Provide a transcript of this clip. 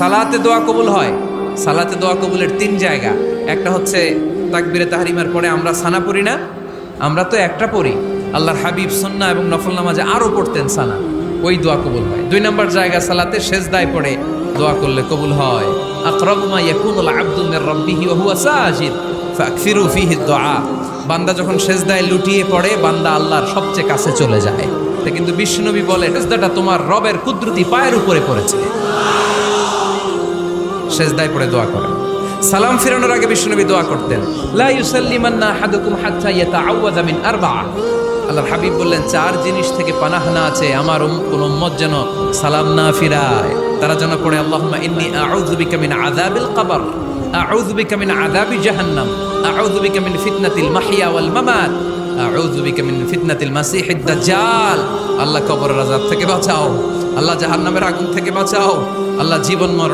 সালাতে দোয়া কবুল হয়। সালাতে দোয়া কবুলের তিন জায়গা। একটা হচ্ছে তাকবীরে তাহরিমার পরে আমরা সানা পড়ি না, আমরা তো একটা পড়ি। আল্লাহর হাবিব সুন্নাহ এবং নফল নামাজে আরো পড়তেন সানা, ওই দোয়া কবুল হয়। দুই নম্বর জায়গা সালাতে সেজদায় পড়ে দোয়া করলে কবুল হয়। আকরাবু মা ইয়াকুনুল আবদু মির রাব্বিহি ওয়া হুয়া সাজিদ ফাকসিরু ফীহি দুআ। বান্দা যখন সেজদায় লুটিয়ে পড়ে, বান্দা আল্লাহর সবচেয়ে কাছে চলে যায়। তা কিন্তু বিশ্বনবী বলে, সেজদাটা তোমার রবের কুদরতি পায়ের উপরে পড়েছে। সেজদায় পড়ে দোয়া করেন। সালাম ফিরানোর আগে বিশ্বনবী দোয়া করতেন, লা ইউসাল্লিমান্না আহাদুকুম হাত্তা ইয়াতাআওয়াযা মিন আরবা'a। আল্লাহর হাবিব বললেন, চার জিনিস থেকে পানাহানা আছে, আমার কোন উম্মত যেন সালাম না ফিরায়। তারা যেন পড়ে, আল্লাহুম্মা ইন্নী আউযু বিকা মিন আযাবিল কবর, আউযু বিকা মিন আযাবি জাহান্নাম, আউযু বিকা মিন ফিতনাতিল মাহইয়া ওয়াল মামাত, আউযু বিকা মিন ফিতনাতিল মাসিহিদ দাজ্জাল। আল্লাহ কবরের আযাব থেকে বাঁচাও, আল্লাহ জাহান্নামের আগুন থেকে বাঁচাও, আল্লাহ জীবন মরণ